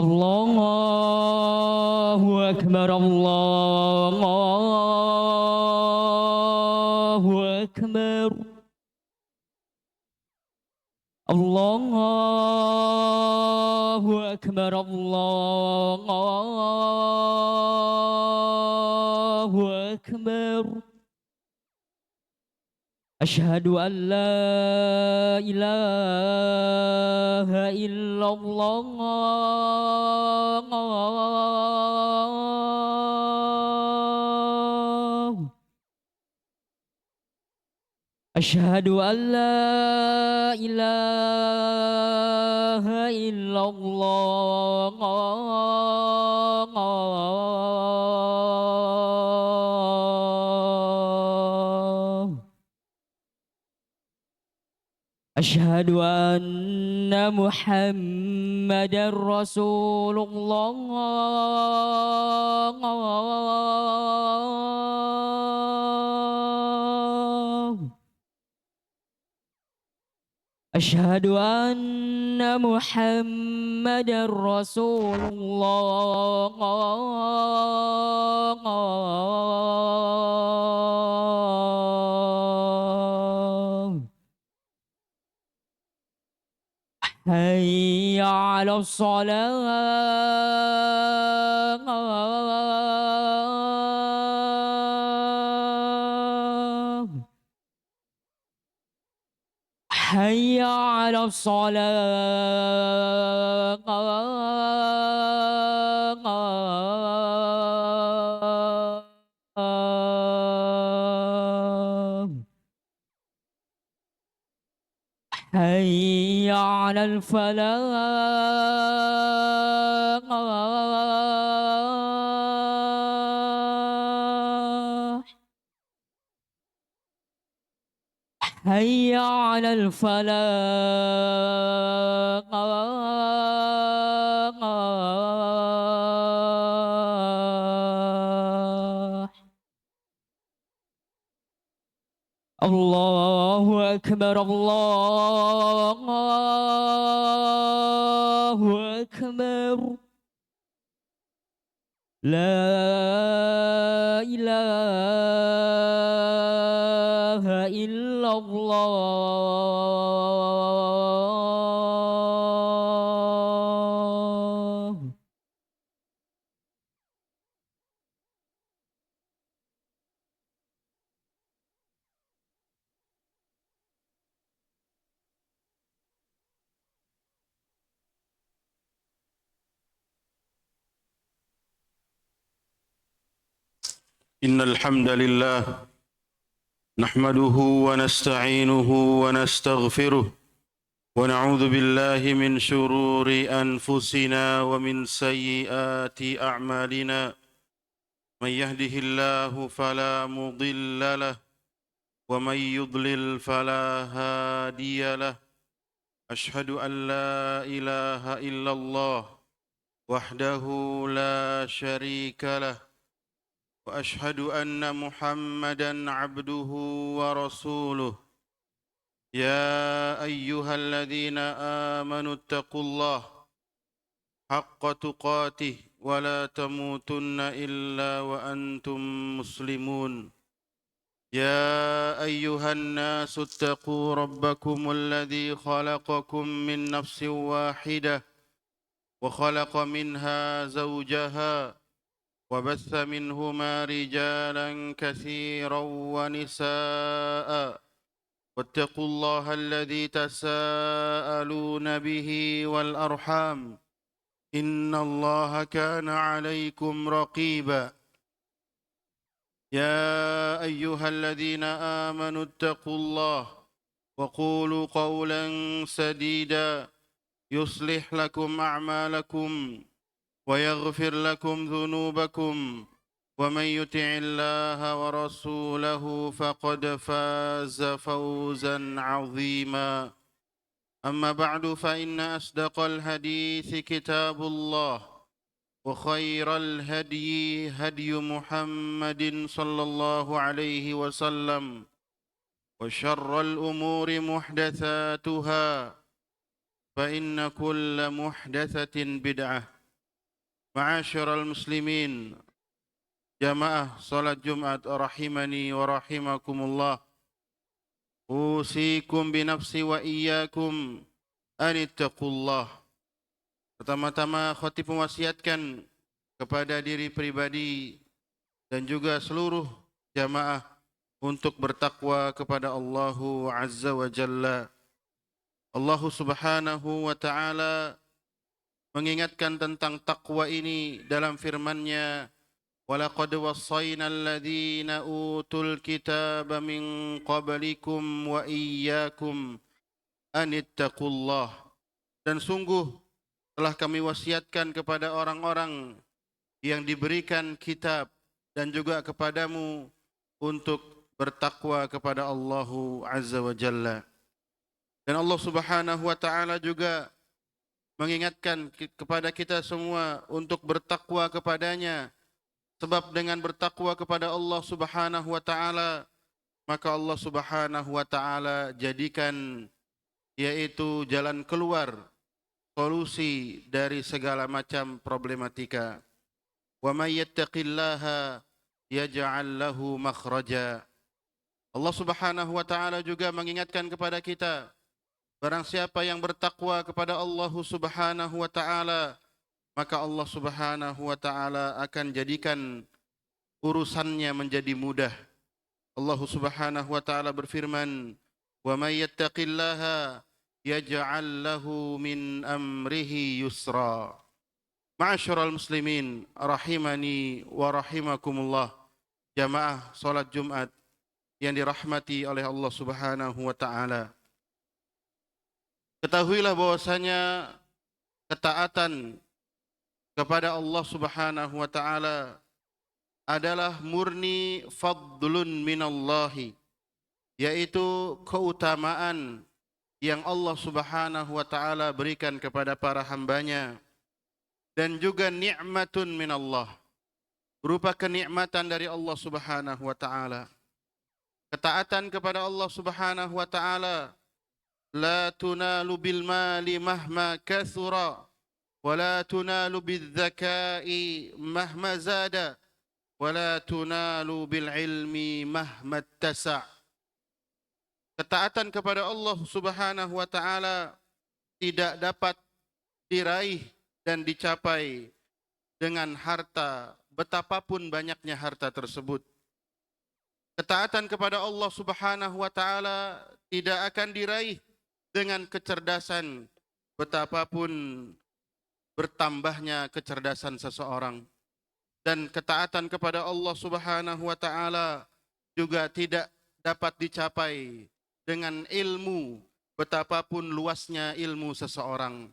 Allahu Akbar, Allahu Akbar, Allahu Akbar, Allahu Akbar. Asyhadu an la ilaha illallah. Asyhadu an la ilaha illallah. Asyhadu anna Muhammadar Rasulullah. Asyhadu anna Muhammadar Rasulullah. Hayya 'alas shalah. Hayya 'alas salah. Hayya 'alal falah. Hayya 'alal falah. Allahu Akbar, Allahu Akbar. La ilaha illallah. إن الحمد لله نحمده ونستعينه ونستغفره ونعوذ بالله من شرور أنفسنا ومن سيئات أعمالنا. من يهده الله فلا مضل له ومن يضلل فلا هادي له. أشهد أن لا إله إلا الله وحده لا شريك له وأشهد أن محمدًا عبده ورسوله. يا أيها الذين آمنوا اتقوا الله حق تقاته ولا تموتن إلا وأنتم مسلمون. يا أيها الناس اتقوا ربكم الذي خلقكم من نفس واحدة وخلق منها زوجها وبث منهما رجالا كثيرا ونساء. واتقوا الله الذي تساءلون به والأرحام إن الله كان عليكم رقيبا. يا أيها الذين آمنوا اتقوا الله وقولوا قولا سديدا يصلح لكم أعمالكم ويغفر لكم ذنوبكم ومن يطع الله ورسوله فقد فاز فوزا عظيما. أما بعد فإن أصدق الحديث كتاب الله وخير الهدي هدي محمد صلى الله عليه وسلم وشر الأمور محدثاتها فإن كل محدثة بدعة Ma'asyiral muslimin, jamaah salat Jumat rahimani wa rahimakumullah. Usikum binafsi wa iyyakum anittaqullah. Pertama-tama khatib mewasiatkan kepada diri pribadi dan juga seluruh jamaah untuk bertakwa kepada Allah Azza wa Jalla. Allah Subhanahu wa Ta'ala mengingatkan tentang takwa ini dalam firman-Nya, وَلَقَدْ وَصَّيْنَا الَّذِينَ أُوتُوا الْكِتَابَ مِنْ قَبْلِكُمْ وَإِيَّاكُمْ أَنِ اتَّقُوا اللَّهَ. Dan sungguh telah kami wasiatkan kepada orang-orang yang diberikan kitab dan juga kepadamu untuk bertakwa kepada Allah Azza wa Jalla. Dan Allah Subhanahu wa Ta'ala juga mengingatkan kepada kita semua untuk bertakwa kepadanya. Sebab dengan bertakwa kepada Allah Subhanahu wa Ta'ala, maka Allah Subhanahu wa Ta'ala jadikan yaitu jalan keluar, solusi dari segala macam problematika. Wa may yattaqillaha yaj'al lahu makhraja. Allah Subhanahu wa Ta'ala juga mengingatkan kepada kita, barang siapa yang bertakwa kepada Allah Subhanahu wa Ta'ala, maka Allah Subhanahu wa Ta'ala akan jadikan urusannya menjadi mudah. Allah Subhanahu wa Ta'ala berfirman, "Wa may yattaqillaha yaj'al lahu min amrihi yusra." Ma'asyiral muslimin rahimani wa rahimakumullah. Jamaah salat Jumat yang dirahmati oleh Allah Subhanahu wa Ta'ala. Ketahuilah bahwasanya ketaatan kepada Allah Subhanahu wa Ta'ala adalah murni fadlun minallahi, yaitu keutamaan yang Allah Subhanahu wa Ta'ala berikan kepada para hambanya, dan juga nikmatun minallah, berupa kenikmatan dari Allah Subhanahu wa Ta'ala. Ketaatan kepada Allah Subhanahu wa Ta'ala la tunalu bil mali mahma kathura ولا تنال بالذكاء مهما زاد ولا تنال بالعلم مهما اتسع. Ketaatan kepada Allah Subhanahu wa Ta'ala tidak dapat diraih dan dicapai dengan harta, betapapun banyaknya harta tersebut. Ketaatan kepada Allah Subhanahu wa Ta'ala tidak akan diraih dengan kecerdasan, betapapun bertambahnya kecerdasan seseorang. Dan ketaatan kepada Allah Subhanahu wa Ta'ala juga tidak dapat dicapai dengan ilmu, betapapun luasnya ilmu seseorang.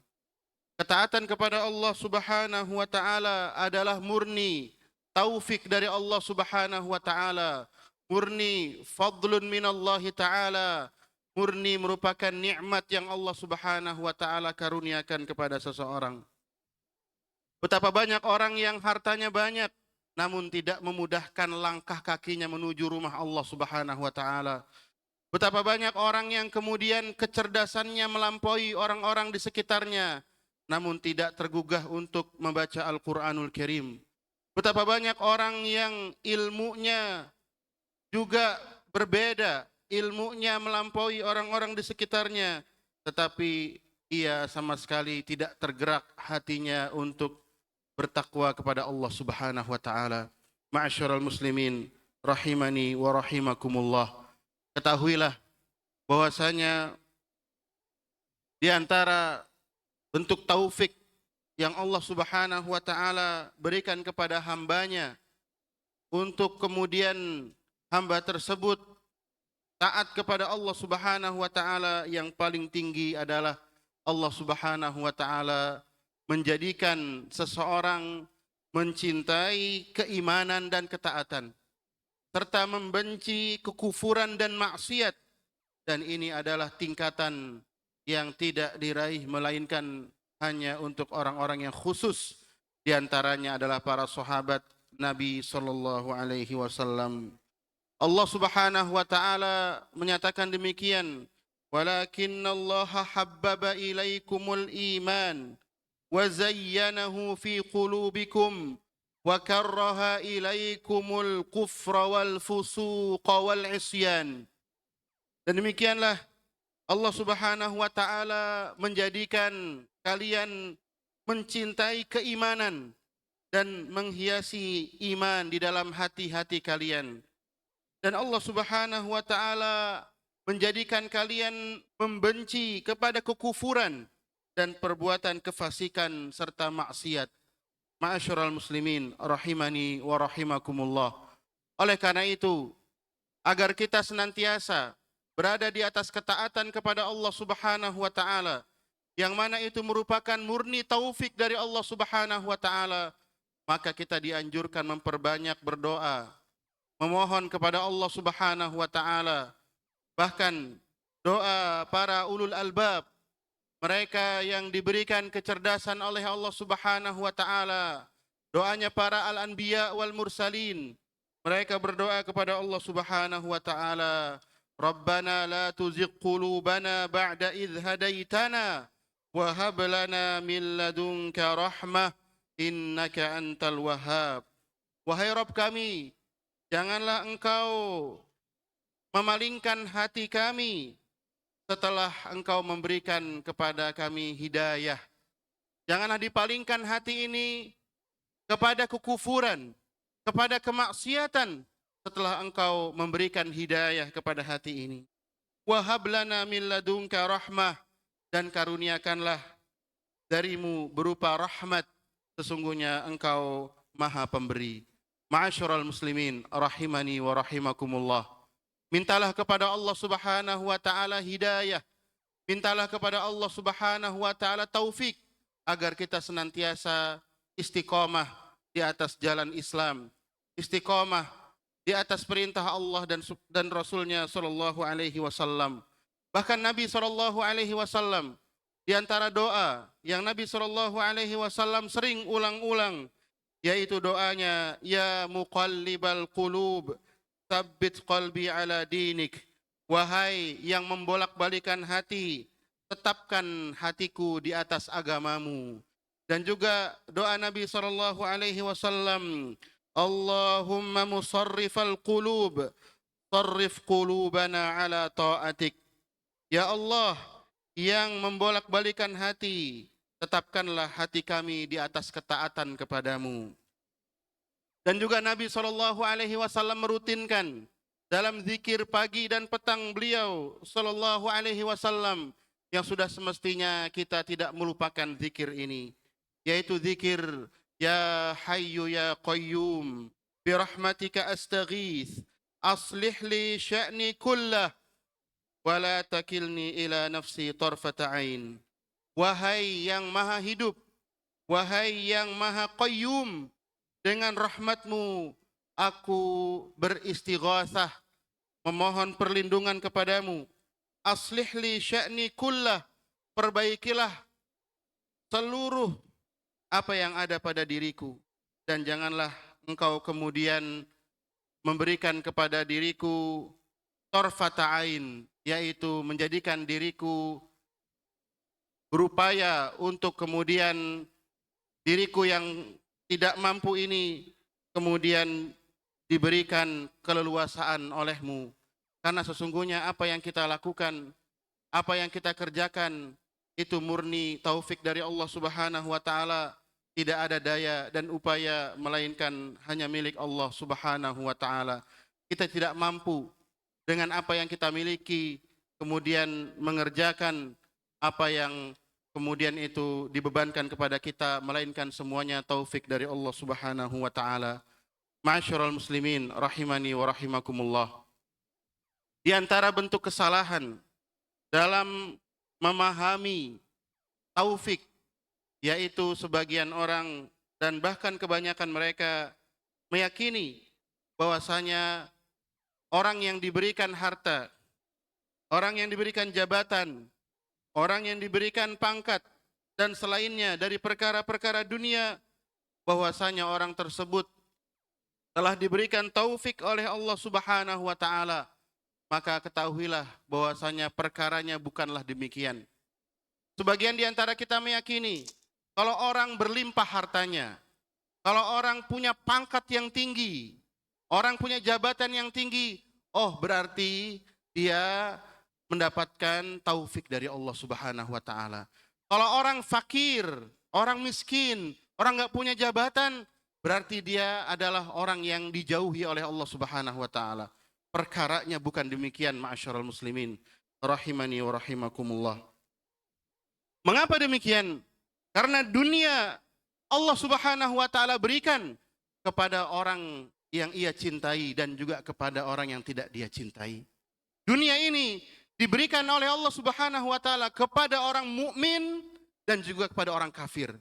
Ketaatan kepada Allah Subhanahu wa Ta'ala adalah murni taufik dari Allah Subhanahu wa Ta'ala, murni fadlun minallahi ta'ala, murni merupakan nikmat yang Allah Subhanahu wa Ta'ala karuniakan kepada seseorang. Betapa banyak orang yang hartanya banyak, namun tidak memudahkan langkah kakinya menuju rumah Allah Subhanahu wa Ta'ala. Betapa banyak orang yang kemudian kecerdasannya melampaui orang-orang di sekitarnya, namun tidak tergugah untuk membaca Al-Quranul Karim. Betapa banyak orang yang ilmunya juga berbeda, ilmunya melampaui orang-orang di sekitarnya, tetapi ia sama sekali tidak tergerak hatinya untuk bertakwa kepada Allah Subhanahu wa Ta'ala. Ma'asyiral muslimin rahimani wa rahimakumullah. Ketahuilah bahwasanya di antara bentuk taufik yang Allah Subhanahu wa Ta'ala berikan kepada hambanya untuk kemudian hamba tersebut taat kepada Allah Subhanahu wa Ta'ala, yang paling tinggi adalah Allah Subhanahu wa Ta'ala menjadikan seseorang mencintai keimanan dan ketaatan, serta membenci kekufuran dan maksiat. Dan ini adalah tingkatan yang tidak diraih melainkan hanya untuk orang-orang yang khusus. Di antaranya adalah para sahabat Nabi sallallahu alaihi wasallam. Allah Subhanahu wa Ta'ala menyatakan demikian, "Walakinnallaha habbaba ilaikumul iman وزينه في قلوبكم وكره إليكم الكفر والفسوق والعصيان. Dan demikianlah Allah Subhanahu wa taala menjadikan kalian mencintai keimanan dan menghiasi iman di dalam hati-hati kalian. Dan Allah Subhanahu wa taala menjadikan kalian membenci kepada kekufuran dan perbuatan kefasikan serta maksiat. Ma'asyiral muslimin rahimani wa rahimakumullah. Oleh karena itu, agar kita senantiasa berada di atas ketaatan kepada Allah Subhanahu wa taala, yang mana itu merupakan murni taufik dari Allah Subhanahu wa taala, maka kita dianjurkan memperbanyak berdoa, memohon kepada Allah Subhanahu wa taala. Bahkan doa para ulul albab, mereka yang diberikan kecerdasan oleh Allah Subhanahu wa taala, doanya para al-anbiya wal mursalin, mereka berdoa kepada Allah Subhanahu wa taala, Rabbana la tuzigh qulubana ba'da idh hadaitana wa hab lana min ladunka rahmah innaka antal wahhab. Wahai Rabb kami, janganlah engkau memalingkan hati kami setelah engkau memberikan kepada kami hidayah. Janganlah dipalingkan hati ini kepada kekufuran, kepada kemaksiatan setelah engkau memberikan hidayah kepada hati ini. Wahab lana min ladunka rahmah, dan karuniakanlah darimu berupa rahmat, sesungguhnya engkau maha pemberi. Ma'asyiral muslimin rahimani wa rahimakumullah. Mintalah kepada Allah Subhanahu wa taala hidayah. Mintalah kepada Allah Subhanahu wa taala taufik agar kita senantiasa istiqomah di atas jalan Islam, istiqomah di atas perintah Allah dan Rasulnya sallallahu alaihi wasallam. Bahkan Nabi sallallahu alaihi wasallam, di antara doa yang Nabi sallallahu alaihi wasallam sering ulang-ulang, yaitu doanya, ya muqallibal qulub tsabbit qalbi ala dinik. Wahai yang membolak-balikan hati, tetapkan hatiku di atas agamamu. Dan juga doa Nabi sallallahu alaihi wasallam, Allahumma musarrifal qulub, sarrif qulubana ala ta'atik. Ya Allah, yang membolak-balikan hati, tetapkanlah hati kami di atas ketaatan kepadamu. Dan juga Nabi SAW merutinkan dalam zikir pagi dan petang beliau SAW, yang sudah semestinya kita tidak melupakan zikir ini, yaitu zikir Ya Hayyu Ya Qayyum birahmatika astaghith aslih li sya'ni kullah wa la takilni ila nafsi tarfata ain. Wahai yang maha hidup, wahai yang maha qayyum, dengan rahmatmu aku beristighatsah, memohon perlindungan kepadamu. Aslih li sya'ni kullah, perbaikilah seluruh apa yang ada pada diriku, dan janganlah engkau kemudian memberikan kepada diriku tarfata ain, yaitu menjadikan diriku berupaya untuk kemudian diriku yang tidak mampu ini kemudian diberikan keleluasaan olehmu. Karena sesungguhnya apa yang kita lakukan, apa yang kita kerjakan, itu murni taufik dari Allah Subhanahu wa taala. Tidak ada daya dan upaya melainkan hanya milik Allah Subhanahu wa taala. Kita tidak mampu dengan apa yang kita miliki kemudian mengerjakan apa yang kemudian itu dibebankan kepada kita, melainkan semuanya taufik dari Allah Subhanahu wa taala. Ma'asyiral muslimin rahimani wa rahimakumullah. Di antara bentuk kesalahan dalam memahami taufik, yaitu sebagian orang dan bahkan kebanyakan mereka meyakini bahwasanya orang yang diberikan harta, orang yang diberikan jabatan, orang yang diberikan pangkat dan selainnya dari perkara-perkara dunia, bahwasanya orang tersebut telah diberikan taufik oleh Allah Subhanahu wa taala. Maka ketahuilah bahwasanya perkaranya bukanlah demikian. Sebagian di antara kita meyakini kalau orang berlimpah hartanya, kalau orang punya pangkat yang tinggi, orang punya jabatan yang tinggi, oh berarti dia mendapatkan taufik dari Allah Subhanahu wa taala. Kalau orang fakir, orang miskin, orang nggak punya jabatan, berarti dia adalah orang yang dijauhi oleh Allah Subhanahu wa taala. Perkaranya bukan demikian, ma'asyiral muslimin, rahimani wa rahimakumullah. Mengapa demikian? Karena dunia Allah Subhanahu wa taala berikan kepada orang yang ia cintai dan juga kepada orang yang tidak dia cintai. Dunia ini diberikan oleh Allah Subhanahu wa taala kepada orang mukmin dan juga kepada orang kafir.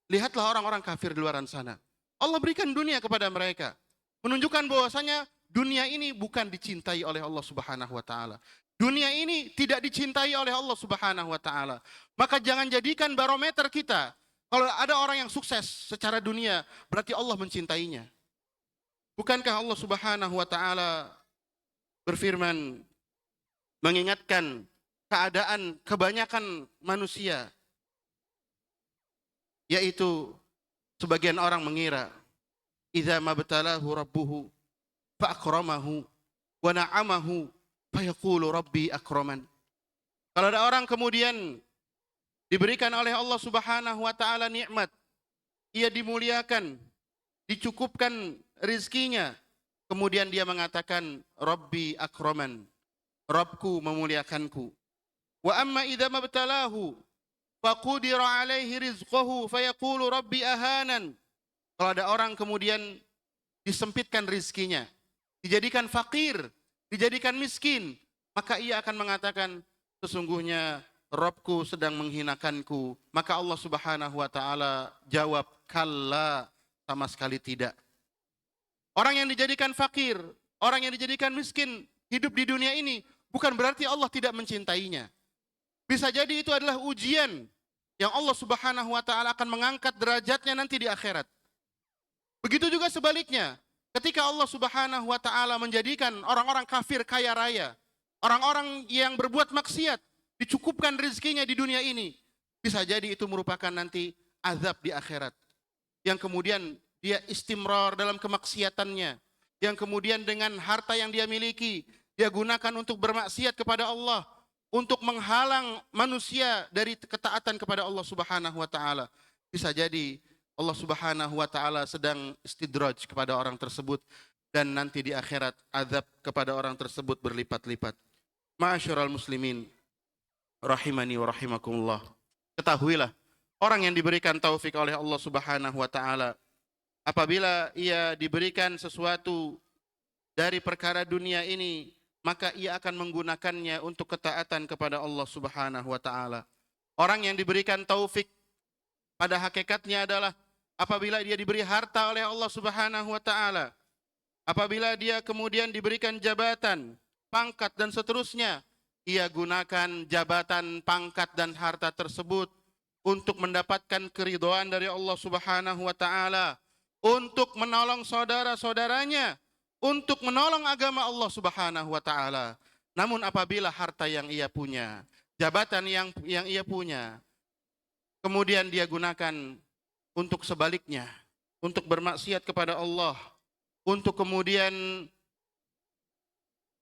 Lihatlah orang-orang kafir di luar sana. Allah berikan dunia kepada mereka, menunjukkan bahwasanya dunia ini bukan dicintai oleh Allah Subhanahu wa taala. Dunia ini tidak dicintai oleh Allah Subhanahu wa taala. Maka jangan jadikan barometer kita. Kalau ada orang yang sukses secara dunia, berarti Allah mencintainya. Bukankah Allah Subhanahu wa taala berfirman mengingatkan keadaan kebanyakan manusia, yaitu sebagian orang mengira idza mabtalahu rabbuhu fa akramahu wa na'amahu fa yaqulu rabbi akraman. Kalau ada orang kemudian diberikan oleh Allah Subhanahu wa taala nikmat, ia dimuliakan, dicukupkan rizkinya, kemudian dia mengatakan rabbi akraman, Rabbku memuliakanku. Wa amma idza mabtalahu faqudira alaihi rizquhu fayaqulu rabbi ahanan. Kalau ada orang kemudian disempitkan rizkinya, dijadikan fakir, dijadikan miskin, maka ia akan mengatakan sesungguhnya Rabbku sedang menghinakanku. Maka Allah Subhanahu wa taala jawab, kalla, sama sekali tidak. Orang yang dijadikan fakir, orang yang dijadikan miskin hidup di dunia ini bukan berarti Allah tidak mencintainya. Bisa jadi itu adalah ujian yang Allah Subhanahu wa taala akan mengangkat derajatnya nanti di akhirat. Begitu juga sebaliknya, ketika Allah Subhanahu wa taala menjadikan orang-orang kafir kaya raya, orang-orang yang berbuat maksiat dicukupkan rezekinya di dunia ini, bisa jadi itu merupakan nanti azab di akhirat. Yang kemudian dia istimrar dalam kemaksiatannya, yang kemudian dengan harta yang dia miliki, dia gunakan untuk bermaksiat kepada Allah, untuk menghalang manusia dari ketaatan kepada Allah Subhanahu wa taala. Bisa jadi Allah Subhanahu wa taala sedang istidraj kepada orang tersebut dan nanti di akhirat azab kepada orang tersebut berlipat-lipat. Ma'asyiral muslimin rahimani wa rahimakumullah. Ketahuilah, orang yang diberikan taufik oleh Allah Subhanahu wa taala, apabila ia diberikan sesuatu dari perkara dunia ini, maka ia akan menggunakannya untuk ketaatan kepada Allah Subhanahu wa taala. Orang yang diberikan taufik pada hakikatnya adalah apabila dia diberi harta oleh Allah Subhanahu wa taala, apabila dia kemudian diberikan jabatan, pangkat dan seterusnya, ia gunakan jabatan, pangkat dan harta tersebut untuk mendapatkan keridhaan dari Allah Subhanahu wa taala, untuk menolong saudara-saudaranya, untuk menolong agama Allah Subhanahu wa taala. Namun apabila harta yang ia punya, jabatan yang ia punya, kemudian dia gunakan untuk sebaliknya, untuk bermaksiat kepada Allah, untuk kemudian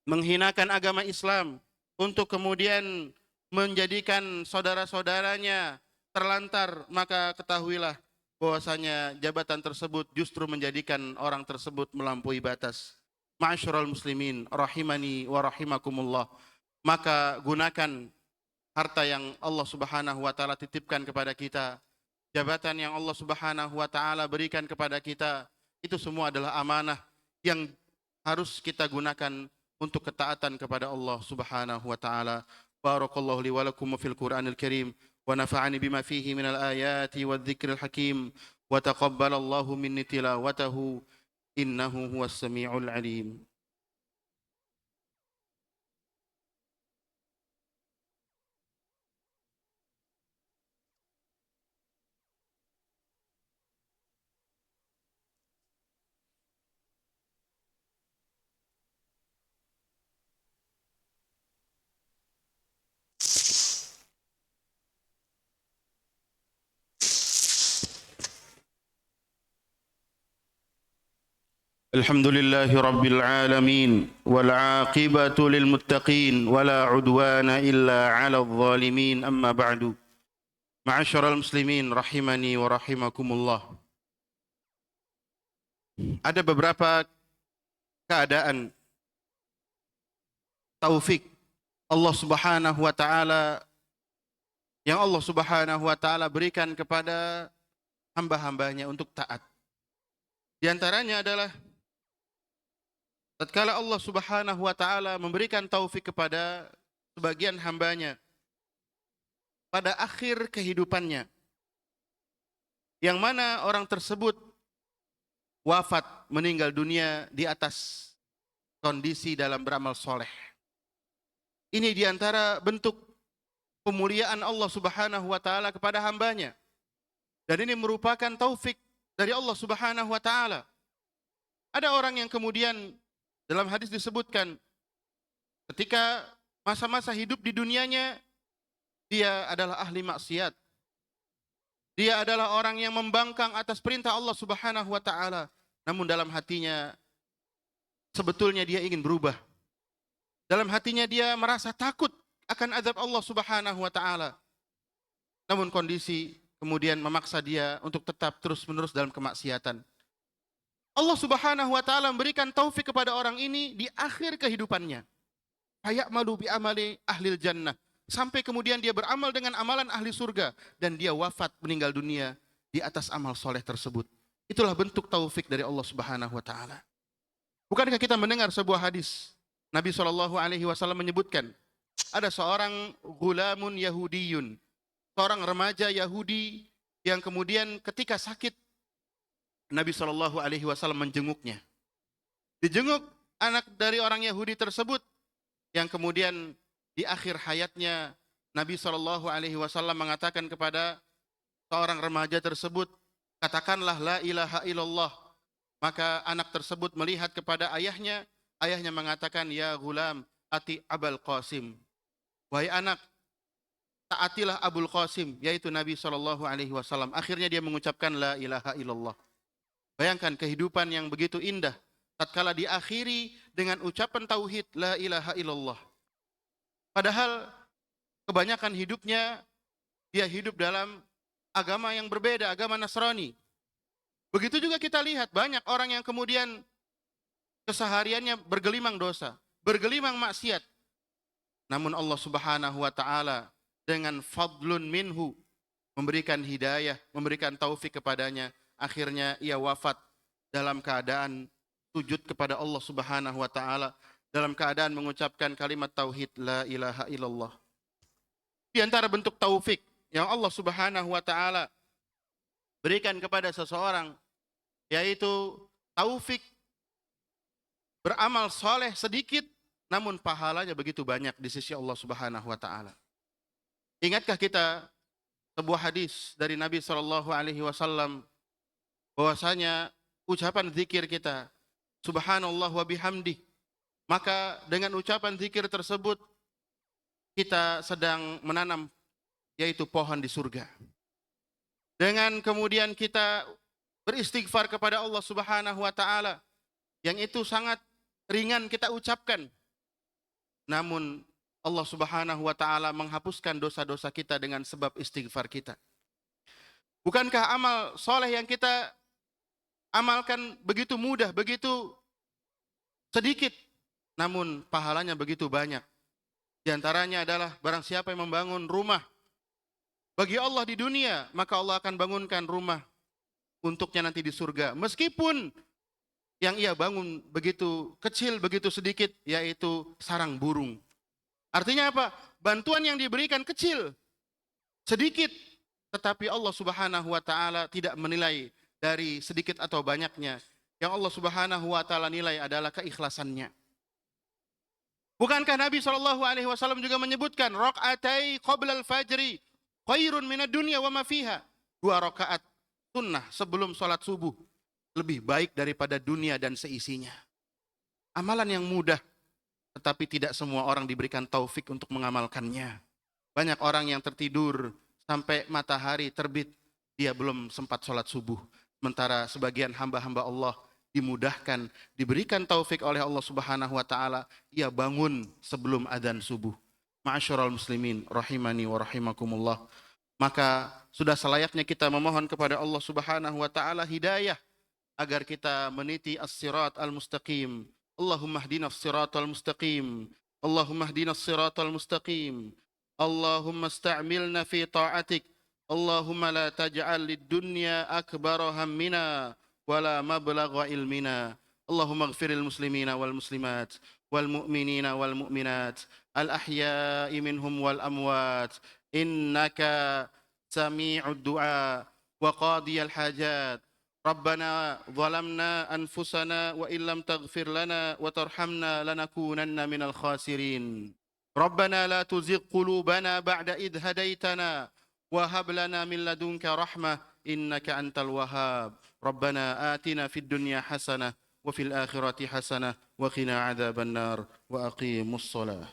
menghinakan agama Islam, untuk kemudian menjadikan saudara-saudaranya terlantar, maka ketahuilah bahwasanya jabatan tersebut justru menjadikan orang tersebut melampaui batas. Ma'asyiral muslimin rahimani wa rahimakumullah. Maka gunakan harta yang Allah Subhanahu wa taala titipkan kepada kita, jabatan yang Allah Subhanahu wa taala berikan kepada kita, itu semua adalah amanah yang harus kita gunakan untuk ketaatan kepada Allah Subhanahu wa taala. Barakallahu li wa lakum fil Qur'anil Karim wa nafa'ani bima fihi minal ayati wadh-dhikril hakim wa taqabbalallahu minni tilawatahu innahu huwas samiul alim. الحمد لله رب العالمين والعاقبة للمتقين ولا عدوان إلا على الظالمين أما بعد معاشر المسلمين rahimani wa rahimakumullah. Ada beberapa keadaan taufik Allah Subhanahu wa taala yang Allah Subhanahu wa taala berikan kepada hamba-hambanya untuk taat. Di antaranya adalah tatkala Allah Subhanahu wa taala memberikan taufik kepada sebagian hambanya pada akhir kehidupannya, yang mana orang tersebut wafat meninggal dunia di atas kondisi dalam beramal soleh. Ini diantara bentuk pemuliaan Allah Subhanahu wa taala kepada hambanya. Dan ini merupakan taufik dari Allah Subhanahu wa taala. Ada orang yang kemudian dalam hadis disebutkan ketika masa-masa hidup di dunianya dia adalah ahli maksiat. Dia adalah orang yang membangkang atas perintah Allah Subhanahu wa taala. Namun dalam hatinya sebetulnya dia ingin berubah. Dalam hatinya dia merasa takut akan azab Allah Subhanahu wa taala. Namun kondisi kemudian memaksa dia untuk tetap terus-menerus dalam kemaksiatan. Allah Subhanahu wa taala memberikan taufik kepada orang ini di akhir kehidupannya. Fayamalu bi amali ahlil jannah. Sampai kemudian dia beramal dengan amalan ahli surga dan dia wafat meninggal dunia di atas amal soleh tersebut. Itulah bentuk taufik dari Allah Subhanahu wa taala. Bukankah kita mendengar sebuah hadis Nabi SAW menyebutkan ada seorang gulamun Yahudiyun, seorang remaja Yahudi yang kemudian ketika sakit Nabi SAW menjenguknya. Dijenguk anak dari orang Yahudi tersebut yang kemudian di akhir hayatnya Nabi SAW mengatakan kepada seorang remaja tersebut, katakanlah la ilaha illallah. Maka anak tersebut melihat kepada ayahnya, ayahnya mengatakan, ya gulam ati Abul Qasim. Wahai anak, taatilah Abul Qasim, yaitu Nabi SAW. Akhirnya dia mengucapkan la ilaha illallah. Bayangkan kehidupan yang begitu indah tatkala diakhiri dengan ucapan tauhid la ilaha illallah. Padahal kebanyakan hidupnya dia hidup dalam agama yang berbeda, agama Nasrani. Begitu juga kita lihat banyak orang yang kemudian kesehariannya bergelimang dosa, bergelimang maksiat. Namun Allah Subhanahu wa taala dengan fadlun minhu memberikan hidayah, memberikan taufik kepadanya. Akhirnya ia wafat dalam keadaan sujud kepada Allah Subhanahu wa taala, dalam keadaan mengucapkan kalimat tauhid la ilaha illallah. Di antara bentuk taufik yang Allah Subhanahu wa taala berikan kepada seseorang yaitu taufik beramal soleh sedikit namun pahalanya begitu banyak di sisi Allah Subhanahu wa taala. Ingatkah kita sebuah hadis dari Nabi SAW bahwasanya ucapan zikir kita subhanallah wa bihamdih, maka dengan ucapan zikir tersebut kita sedang menanam yaitu pohon di surga. Dengan kemudian kita beristighfar kepada Allah Subhanahu wa taala yang itu sangat ringan kita ucapkan. Namun Allah Subhanahu wa taala menghapuskan dosa-dosa kita dengan sebab istighfar kita. Bukankah amal soleh yang kita amalkan begitu mudah, begitu sedikit, namun pahalanya begitu banyak. Di antaranya adalah barang siapa yang membangun rumah bagi Allah di dunia, maka Allah akan bangunkan rumah untuknya nanti di surga. Meskipun yang ia bangun begitu kecil, begitu sedikit, yaitu sarang burung. Artinya apa? Bantuan yang diberikan kecil, sedikit, tetapi Allah Subhanahu wa taala tidak menilai dari sedikit atau banyaknya. Yang Allah Subhanahu wa taala nilai adalah keikhlasannya. Bukankah Nabi SAW juga menyebutkan raq'atai qabla al-fajri khairun minad dunya wa ma fiha. 2 rakaat sunnah sebelum salat subuh lebih baik daripada dunia dan seisinya. Amalan yang mudah, tetapi tidak semua orang diberikan taufik untuk mengamalkannya. Banyak orang yang tertidur sampai matahari terbit, dia belum sempat sholat subuh. Sementara sebagian hamba-hamba Allah dimudahkan, diberikan taufik oleh Allah Subhanahu wa taala, ia bangun sebelum adzan subuh. Ma'asyiral muslimin rahimani wa rahimakumullah. Maka sudah selayaknya kita memohon kepada Allah Subhanahu wa taala hidayah agar kita meniti as-sirat al-mustaqim. Allahumma hdina as-siratal mustaqim. Allahumma hdina as-siratal mustaqim. Allahumma ista'milna fi ta'atik. Allahumma la taj'al lid-dunya akbara hammina wala mablagha ilmina. Allahumma ighfiril muslimina wal muslimat wal mu'minina wal mu'minat al ahya'i minhum wal amwat innaka sami'ud du'a wa qadiyal hajat. ربنا ظلمنا أنفسنا وإن لم تغفر لنا وترحمنا لنكونن من الخاسرين. ربنا لا تزغ قلوبنا بعد إذ هديتنا وهب لنا من لدنك رحمة إنك أنت الوهاب. ربنا آتنا في الدنيا حسنة وفي الآخرة حسنة وقنا عذاب النار وأقيموا الصلاة.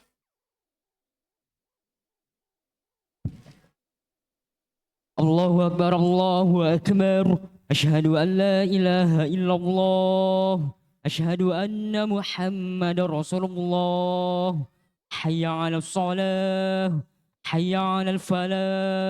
الله أكبر الله أكبر أشهد أن لا إله إلا الله أشهد أن محمد رسول الله حي على الصلاة حي على الفلاح